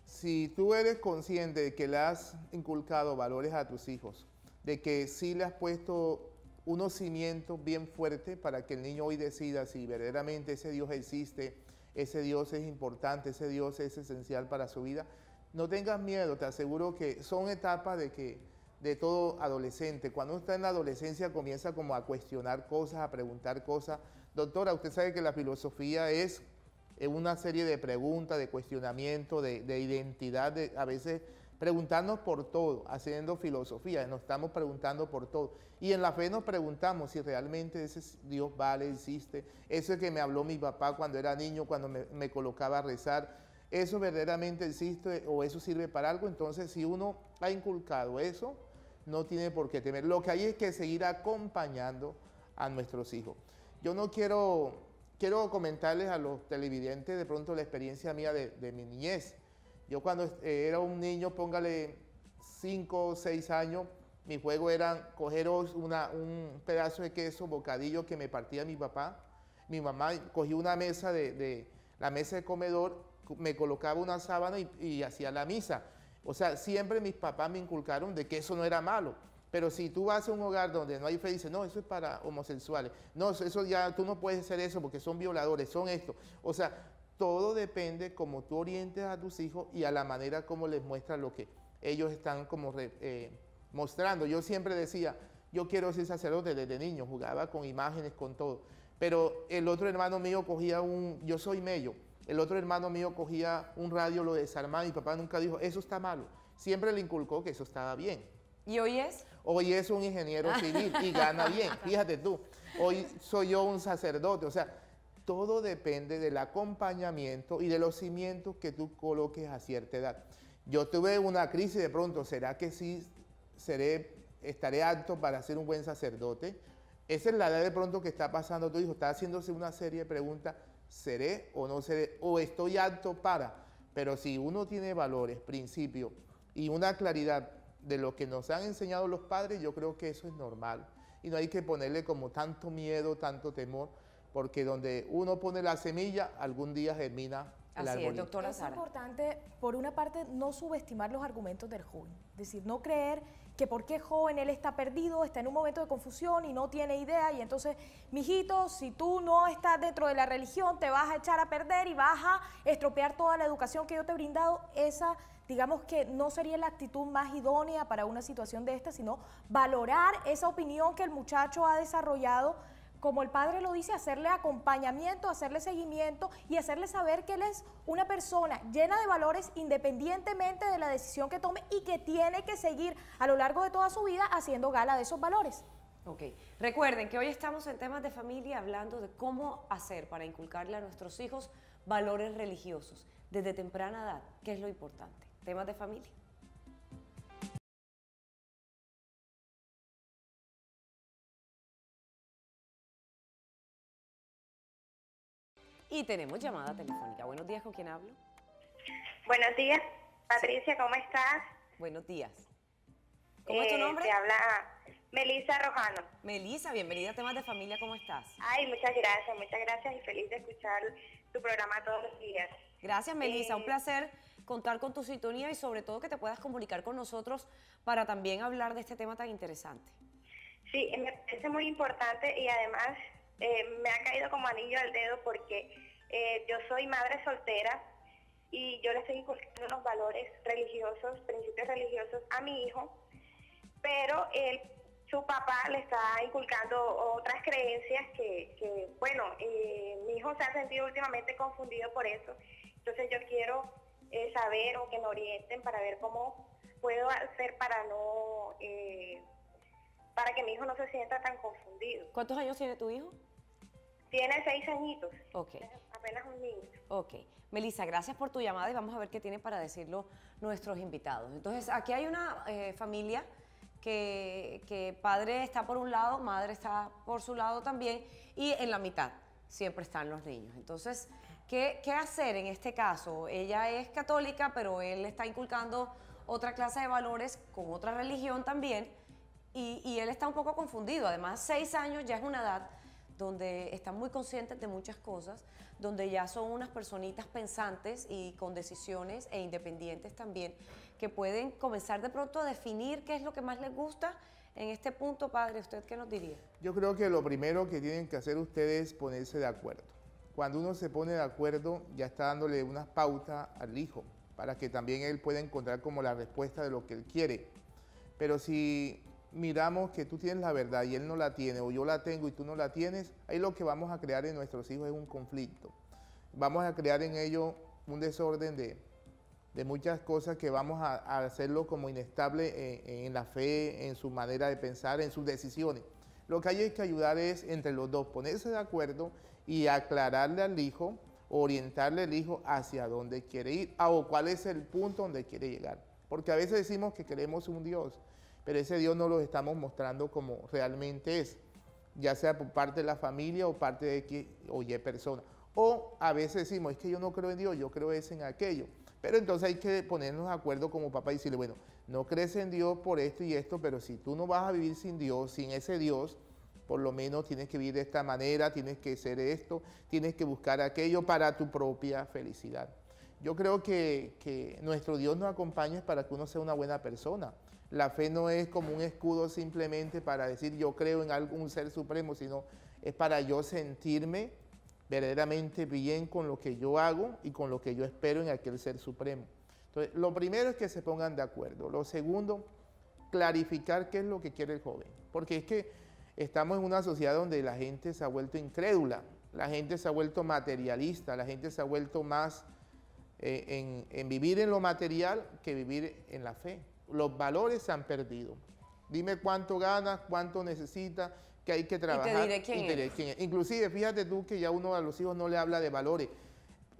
Si tú eres consciente de que le has inculcado valores a tus hijos, de que sí le has puesto unos cimientos bien fuertes para que el niño hoy decida si verdaderamente ese Dios existe, ese Dios es importante, ese Dios es esencial para su vida, no tengas miedo, te aseguro que son etapas de todo adolescente. Cuando uno está en la adolescencia comienza como a cuestionar cosas, a preguntar cosas. Doctora, usted sabe que la filosofía es una serie de preguntas, de cuestionamiento, de identidad, a veces preguntarnos por todo, haciendo filosofía, nos estamos preguntando por todo. Y en la fe nos preguntamos si realmente ese Dios vale, existe, eso que me habló mi papá cuando era niño, cuando me colocaba a rezar, eso verdaderamente existe o eso sirve para algo. Entonces, si uno ha inculcado eso, no tiene por qué temer. Lo que hay es que seguir acompañando a nuestros hijos. Yo no quiero comentarles a los televidentes de pronto la experiencia mía de mi niñez. Yo cuando era un niño, póngale 5 o 6 años, mi juego era coger un pedazo de queso, bocadillo que me partía mi papá. Mi mamá cogía una mesa la mesa de comedor, me colocaba una sábana y hacía la misa. O sea, siempre mis papás me inculcaron de que eso no era malo. Pero si tú vas a un hogar donde no hay fe, dices, no, eso es para homosexuales. No, eso ya, tú no puedes hacer eso porque son violadores, son esto. O sea, todo depende cómo tú orientes a tus hijos y a la manera como les muestras lo que ellos están como mostrando. Yo siempre decía, yo quiero ser sacerdote desde niño, jugaba con imágenes, con todo. Pero el otro hermano mío cogía yo soy mello, el otro hermano mío cogía un radio, lo desarmaba, mi papá nunca dijo, eso está malo. Siempre le inculcó que eso estaba bien. ¿Y hoy es? Hoy es un ingeniero civil y gana bien, fíjate tú. Hoy soy yo un sacerdote, o sea, todo depende del acompañamiento y de los cimientos que tú coloques a cierta edad. Yo tuve una crisis de pronto, ¿será que sí estaré apto para ser un buen sacerdote? Esa es la edad de pronto que está pasando tu hijo, está haciéndose una serie de preguntas, ¿seré o no seré? ¿O estoy apto para? Pero si uno tiene valores, principios y una claridad de lo que nos han enseñado los padres, yo creo que eso es normal. Y no hay que ponerle como tanto miedo, tanto temor, porque donde uno pone la semilla, algún día germina el arbolito. Así es, doctora Sara. Es importante, por una parte, no subestimar los argumentos del joven. Es decir, no creer que porque es joven él está perdido, está en un momento de confusión y no tiene idea. Y entonces, mijito, si tú no estás dentro de la religión, te vas a echar a perder y vas a estropear toda la educación que yo te he brindado. Esa, digamos que no sería la actitud más idónea para una situación de esta, sino valorar esa opinión que el muchacho ha desarrollado, como el padre lo dice, hacerle acompañamiento, hacerle seguimiento y hacerle saber que él es una persona llena de valores independientemente de la decisión que tome y que tiene que seguir a lo largo de toda su vida haciendo gala de esos valores. Ok, recuerden que hoy estamos en Temas de Familia hablando de cómo hacer para inculcarle a nuestros hijos valores religiosos desde temprana edad, que es lo importante. Temas de Familia. Y tenemos llamada telefónica. Buenos días, ¿con quién hablo? Buenos días, Patricia, ¿cómo estás? Buenos días. ¿Cómo es tu nombre? Te habla Melisa Rojano. Melisa, bienvenida a Temas de Familia, ¿cómo estás? Ay, muchas gracias y feliz de escuchar tu programa todos los días. Gracias, Melisa, un placer contar con tu sintonía y sobre todo que te puedas comunicar con nosotros para también hablar de este tema tan interesante. Sí, me parece muy importante y además me ha caído como anillo al dedo porque yo soy madre soltera y yo le estoy inculcando unos valores religiosos, principios religiosos a mi hijo, pero su papá le está inculcando otras creencias que bueno, mi hijo se ha sentido últimamente confundido por eso Entonces yo quiero saber o que me orienten para ver cómo puedo hacer para no, para que mi hijo no se sienta tan confundido. ¿Cuántos años tiene tu hijo? Tiene 6 añitos. Ok. Es apenas un niño. Ok. Melissa, gracias por tu llamada y vamos a ver qué tienen para decirlo nuestros invitados. Entonces, aquí hay una familia que padre está por un lado, madre está por su lado también, y en la mitad siempre están los niños. Entonces, ¿qué hacer en este caso? Ella es católica, pero él está inculcando otra clase de valores con otra religión también, y él está un poco confundido. Además, 6 años ya es una edad donde están muy conscientes de muchas cosas, donde ya son unas personitas pensantes y con decisiones e independientes también, que pueden comenzar de pronto a definir qué es lo que más les gusta. En este punto, padre, ¿usted qué nos diría? Yo creo que lo primero que tienen que hacer ustedes es ponerse de acuerdo. Cuando uno se pone de acuerdo, ya está dándole unas pautas al hijo, para que también él pueda encontrar como la respuesta de lo que él quiere. Pero si miramos que tú tienes la verdad y él no la tiene, o yo la tengo y tú no la tienes, ahí lo que vamos a crear en nuestros hijos es un conflicto. Vamos a crear en ellos un desorden de muchas cosas que vamos a hacerlo como inestable en la fe, en su manera de pensar, en sus decisiones. Lo que hay que ayudar es entre los dos ponerse de acuerdo y aclararle al hijo, orientarle al hijo hacia dónde quiere ir o cuál es el punto donde quiere llegar. Porque a veces decimos que queremos un Dios, pero ese Dios no lo estamos mostrando como realmente es, ya sea por parte de la familia o parte de X o Y persona. O a veces decimos, es que yo no creo en Dios, yo creo es en aquello. Pero entonces hay que ponernos de acuerdo como papá y decirle, bueno, no crees en Dios por esto y esto, pero si tú no vas a vivir sin Dios, sin ese Dios, por lo menos tienes que vivir de esta manera, tienes que hacer esto, tienes que buscar aquello para tu propia felicidad. Yo creo que nuestro Dios nos acompaña para que uno sea una buena persona. La fe no es como un escudo simplemente para decir yo creo en algún ser supremo, sino es para yo sentirme verdaderamente bien con lo que yo hago y con lo que yo espero en aquel ser supremo. Entonces, lo primero es que se pongan de acuerdo. Lo segundo, clarificar qué es lo que quiere el joven. Porque es que estamos en una sociedad donde la gente se ha vuelto incrédula, la gente se ha vuelto materialista, la gente se ha vuelto más en vivir en lo material que vivir en la fe. Los valores se han perdido. Dime cuánto ganas, cuánto necesitas, que hay que trabajar. Y te diré quién es. Inclusive, fíjate tú que ya uno a los hijos no le habla de valores.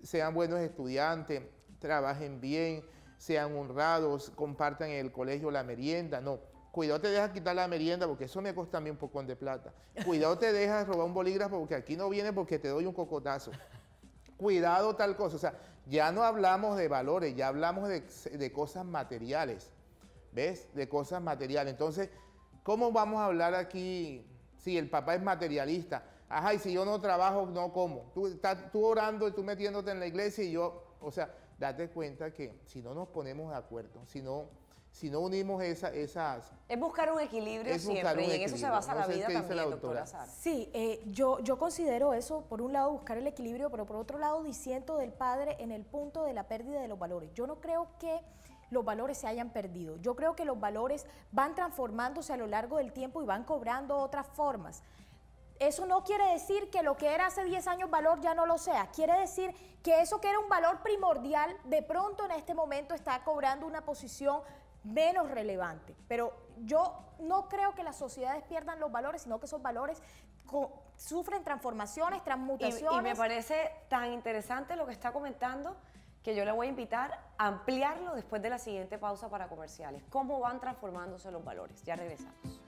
Sean buenos estudiantes, trabajen bien, sean honrados, compartan en el colegio la merienda. No, cuidado te dejas quitar la merienda porque eso me cuesta a mí un poco de plata. Cuidado te dejas robar un bolígrafo porque aquí no viene porque te doy un cocotazo. Cuidado tal cosa. O sea, ya no hablamos de valores, ya hablamos de cosas materiales. ¿Ves? De cosas materiales. Entonces, ¿cómo vamos a hablar aquí si el papá es materialista? Ajá, y si yo no trabajo, no como. Tú orando y tú metiéndote en la iglesia y yo, o sea, date cuenta que si no nos ponemos de acuerdo, si no unimos esas... Es buscar un equilibrio siempre, y en eso se basa la vida también, doctora Sara. Sí, yo considero eso, por un lado, buscar el equilibrio, pero por otro lado, disiento del padre en el punto de la pérdida de los valores. Yo no creo que los valores se hayan perdido. Yo creo que los valores van transformándose a lo largo del tiempo y van cobrando otras formas. Eso no quiere decir que lo que era hace 10 años valor ya no lo sea. Quiere decir que eso que era un valor primordial, de pronto en este momento está cobrando una posición menos relevante. Pero yo no creo que las sociedades pierdan los valores, sino que esos valores sufren transformaciones, transmutaciones. Y me parece tan interesante lo que está comentando, que yo le voy a invitar a ampliarlo después de la siguiente pausa para comerciales. ¿Cómo van transformándose los valores? Ya regresamos.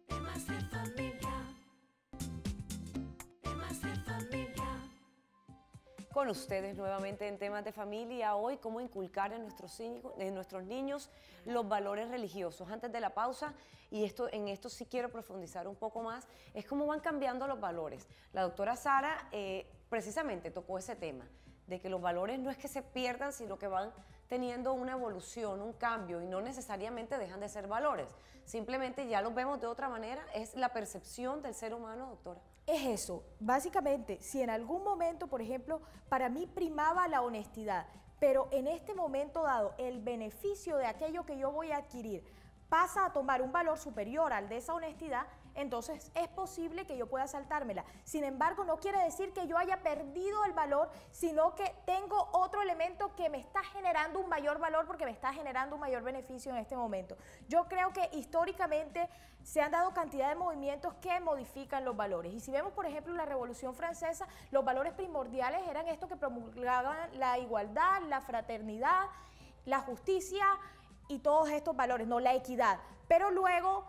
Temas de familia. Temas de familia. Con ustedes nuevamente en Temas de Familia. Hoy, cómo inculcar en nuestros niños los valores religiosos. Antes de la pausa, y en esto sí quiero profundizar un poco más, es cómo van cambiando los valores. La doctora Sara precisamente tocó ese tema, de que los valores no es que se pierdan, sino que van teniendo una evolución, un cambio, y no necesariamente dejan de ser valores. Simplemente ya los vemos de otra manera, es la percepción del ser humano, doctora. Es eso, básicamente, si en algún momento, por ejemplo, para mí primaba la honestidad, pero en este momento dado el beneficio de aquello que yo voy a adquirir pasa a tomar un valor superior al de esa honestidad, entonces es posible que yo pueda saltármela. Sin embargo, no quiere decir que yo haya perdido el valor, sino que tengo otro elemento que me está generando un mayor valor porque me está generando un mayor beneficio en este momento. Yo creo que históricamente se han dado cantidad de movimientos que modifican los valores. Y si vemos, por ejemplo, la Revolución Francesa, los valores primordiales eran estos que promulgaban la igualdad, la fraternidad, la justicia y todos estos valores, no la equidad. Pero luego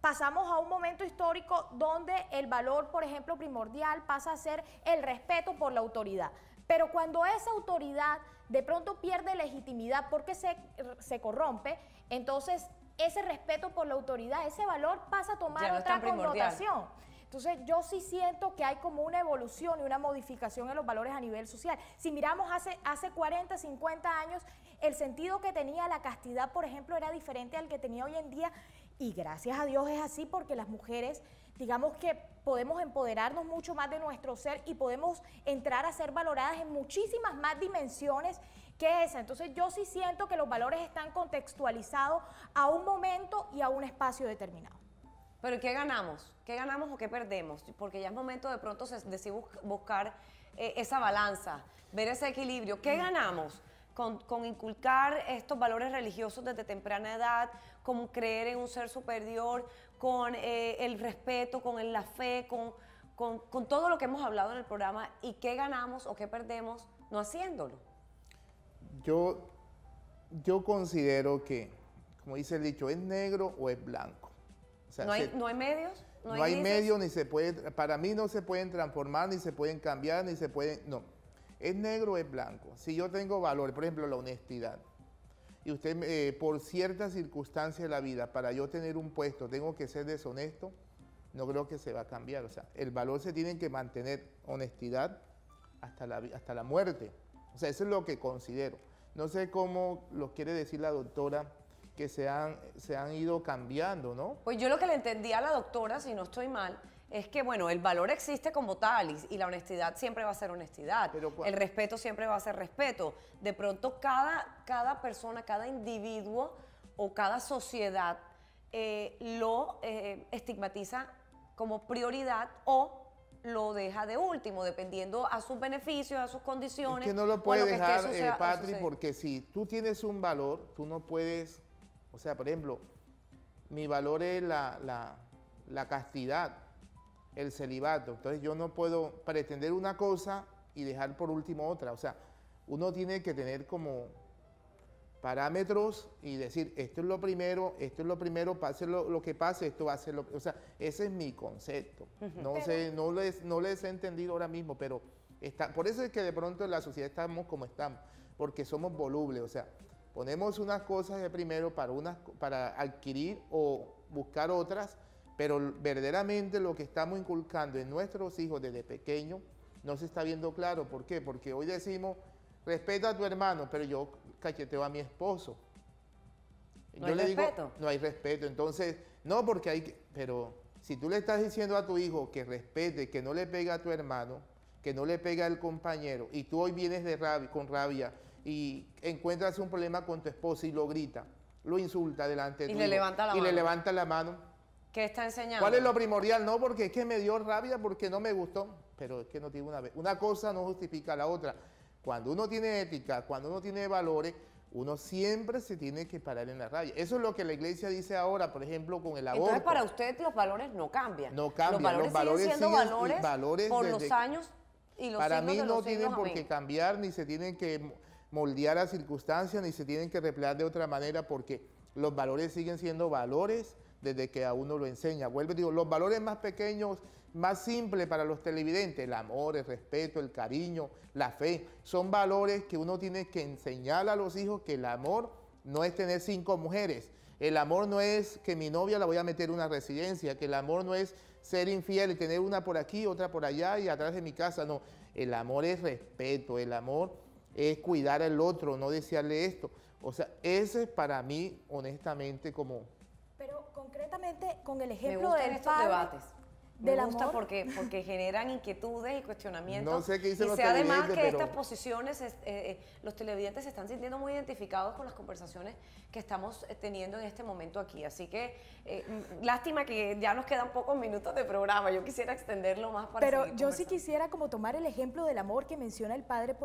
pasamos a un momento histórico donde el valor, por ejemplo, primordial pasa a ser el respeto por la autoridad. Pero cuando esa autoridad de pronto pierde legitimidad porque se corrompe, entonces ese respeto por la autoridad, ese valor pasa a tomar otra connotación. Entonces yo sí siento que hay como una evolución y una modificación en los valores a nivel social. Si miramos hace 40, 50 años, el sentido que tenía la castidad, por ejemplo, era diferente al que tenía hoy en día, y gracias a Dios es así porque las mujeres, digamos que podemos empoderarnos mucho más de nuestro ser y podemos entrar a ser valoradas en muchísimas más dimensiones que esa. Entonces yo sí siento que los valores están contextualizados a un momento y a un espacio determinado. Pero ¿qué ganamos? ¿Qué ganamos o qué perdemos? Porque ya es momento de pronto de buscar esa balanza, ver ese equilibrio. ¿Qué ganamos con inculcar estos valores religiosos desde temprana edad, con creer en un ser superior, con el respeto, con la fe, con todo lo que hemos hablado en el programa? ¿Y qué ganamos o qué perdemos no haciéndolo? Yo considero que, como dice el dicho, ¿es negro o es blanco? O sea, ¿No hay medios? No hay medios, ni se puede, para mí no se pueden transformar, ni se pueden cambiar, ni se pueden, no. ¿Es negro o es blanco? Si yo tengo valor, por ejemplo, la honestidad, y usted, por ciertas circunstancias de la vida, para yo tener un puesto, tengo que ser deshonesto, no creo que se va a cambiar. O sea, el valor se tiene que mantener, honestidad, hasta la muerte. O sea, eso es lo que considero. No sé cómo lo quiere decir la doctora, que se han ido cambiando, ¿no? Pues yo lo que le entendí a la doctora, si no estoy mal, es que, bueno, el valor existe como tal y la honestidad siempre va a ser honestidad. El respeto siempre va a ser respeto. De pronto cada persona, cada individuo o cada sociedad lo estigmatiza como prioridad o lo deja de último, dependiendo a sus beneficios, a sus condiciones. Es que no lo puedes dejar, Patri, porque si tú tienes un valor, tú no puedes, o sea, por ejemplo, mi valor es la castidad, el celibato. Entonces yo no puedo pretender una cosa y dejar por último otra. O sea, uno tiene que tener como parámetros y decir, esto es lo primero, pase lo que pase, esto va a ser o sea, ese es mi concepto. No les he entendido ahora mismo, pero por eso es que de pronto en la sociedad estamos como estamos, porque somos volubles, o sea, ponemos unas cosas de primero para adquirir o buscar otras, pero verdaderamente lo que estamos inculcando en nuestros hijos desde pequeños no se está viendo claro. ¿Por qué? Porque hoy decimos, respeta a tu hermano, pero yo cacheteo a mi esposo. ¿No hay respeto? No hay respeto. Entonces, no, porque hay que... Pero si tú le estás diciendo a tu hijo que respete, que no le pega a tu hermano, que no le pega al compañero, y tú hoy vienes con rabia y encuentras un problema con tu esposa y lo grita, lo insulta delante de tu hijo, le levanta la mano. ¿Qué está enseñando? ¿Cuál es lo primordial? No, porque es que me dio rabia, porque no me gustó. Pero es que no tiene una cosa no justifica la otra. Cuando uno tiene ética, cuando uno tiene valores, uno siempre se tiene que parar en la raya. Eso es lo que la iglesia dice ahora, por ejemplo, con el aborto. Entonces, para usted los valores no cambian. No cambian. Los valores siguen siendo valores por los años y los para siglos mí de no los tienen siglos, por amén. qué cambiar, ni se tienen que moldear a circunstancias, ni se tienen que replegar de otra manera, porque los valores siguen siendo valores desde que a uno lo enseña. Vuelvo y digo, los valores más pequeños, más simples para los televidentes, el amor, el respeto, el cariño, la fe, son valores que uno tiene que enseñar a los hijos, que el amor no es tener 5 mujeres, el amor no es que mi novia la voy a meter en una residencia, que el amor no es ser infiel y tener una por aquí, otra por allá y atrás de mi casa, no. El amor es respeto, el amor es cuidar al otro, no desearle esto. O sea, ese es para mí, honestamente, como... Pero concretamente, con el ejemplo Me gustan del estos padre, debates. Me del gusta amor. porque generan inquietudes y cuestionamientos. No sé qué dicen y los sé además televidentes, que pero- estas posiciones, los televidentes se están sintiendo muy identificados con las conversaciones que estamos teniendo en este momento aquí. Así que lástima que ya nos quedan pocos minutos de programa. Yo quisiera extenderlo más para Pero seguir yo sí conversando. quisiera como tomar el ejemplo del amor que menciona el padre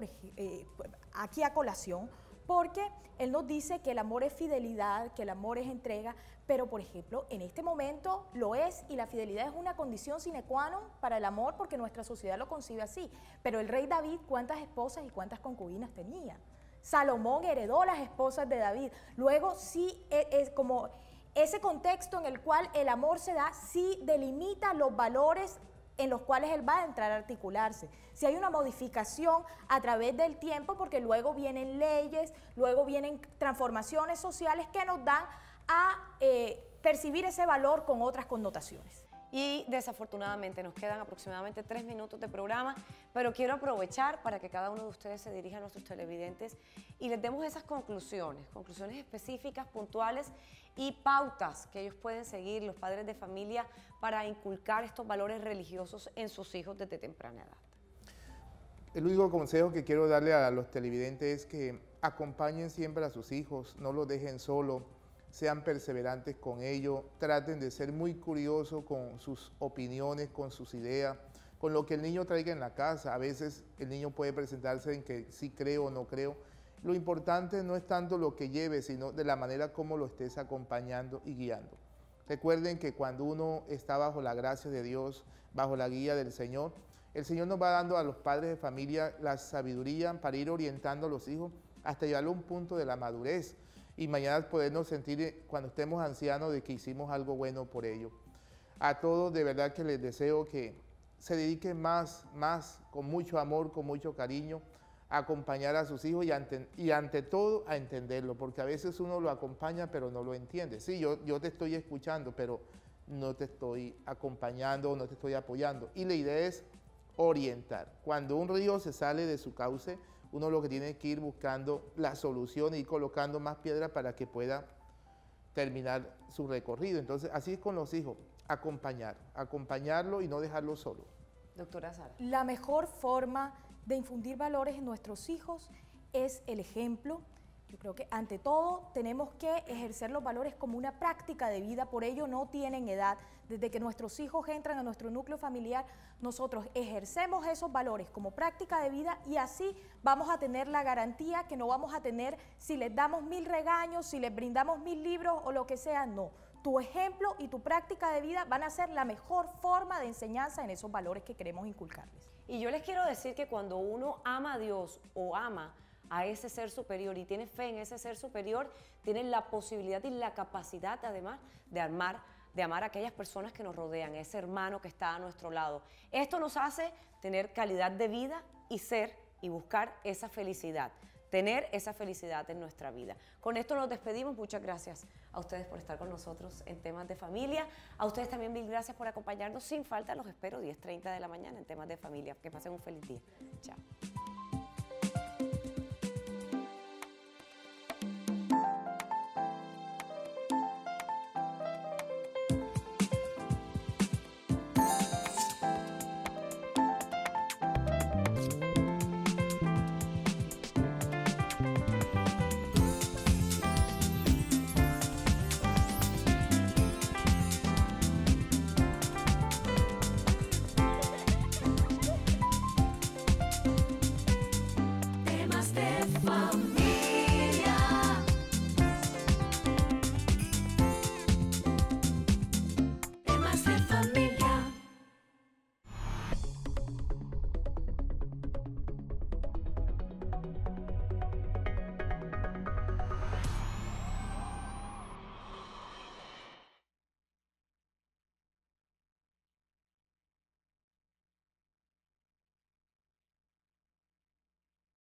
aquí a colación, porque él nos dice que el amor es fidelidad, que el amor es entrega, pero por ejemplo, en este momento lo es y la fidelidad es una condición sine qua non para el amor porque nuestra sociedad lo concibe así. Pero el rey David, ¿cuántas esposas y cuántas concubinas tenía? Salomón heredó las esposas de David. Luego sí es como ese contexto en el cual el amor se da, sí delimita los valores en los cuales él va a entrar a articularse. Si hay una modificación a través del tiempo, porque luego vienen leyes, luego vienen transformaciones sociales que nos dan a percibir ese valor con otras connotaciones. Y desafortunadamente nos quedan aproximadamente 3 minutos de programa, pero quiero aprovechar para que cada uno de ustedes se dirija a nuestros televidentes y les demos esas conclusiones específicas, puntuales y pautas que ellos pueden seguir, los padres de familia, para inculcar estos valores religiosos en sus hijos desde temprana edad. El único consejo que quiero darle a los televidentes es que acompañen siempre a sus hijos, no los dejen solos, sean perseverantes con ellos, traten de ser muy curiosos con sus opiniones, con sus ideas, con lo que el niño traiga en la casa. A veces el niño puede presentarse en que sí creo o no creo. Lo importante no es tanto lo que lleve, sino de la manera como lo estés acompañando y guiando. Recuerden que cuando uno está bajo la gracia de Dios, bajo la guía del Señor, el Señor nos va dando a los padres de familia la sabiduría para ir orientando a los hijos hasta llevarlo a un punto de la madurez y mañana podernos sentir cuando estemos ancianos de que hicimos algo bueno por ellos. A todos de verdad que les deseo que se dediquen más, con mucho amor, con mucho cariño, a acompañar a sus hijos y ante todo a entenderlo, porque a veces uno lo acompaña pero no lo entiende. Sí, yo te estoy escuchando, pero no te estoy acompañando, no te estoy apoyando. Y la idea es orientar. Cuando un río se sale de su cauce, uno lo que tiene que ir buscando la solución y ir colocando más piedras para que terminar su recorrido. Entonces, así es con los hijos, acompañarlo y no dejarlo solo. Doctora Sara. La mejor forma de infundir valores en nuestros hijos es el ejemplo. Yo creo que ante todo tenemos que ejercer los valores como una práctica de vida, por ello no tienen edad. Desde que nuestros hijos entran a nuestro núcleo familiar, nosotros ejercemos esos valores como práctica de vida y así vamos a tener la garantía que no vamos a tener si les damos 1000 regaños, si les brindamos 1000 libros o lo que sea, no. Tu ejemplo y tu práctica de vida van a ser la mejor forma de enseñanza en esos valores que queremos inculcarles. Y yo les quiero decir que cuando uno ama a Dios o ama a ese ser superior y tiene fe en ese ser superior, tiene la posibilidad y la capacidad además de amar a aquellas personas que nos rodean, ese hermano que está a nuestro lado. Esto nos hace tener calidad de vida y ser y buscar esa felicidad, tener esa felicidad en nuestra vida. Con esto nos despedimos. Muchas gracias a ustedes por estar con nosotros en Temas de Familia. A ustedes también mil gracias por acompañarnos. Sin falta los espero 10:30 de la mañana en Temas de Familia. Que pasen un feliz día. Chao.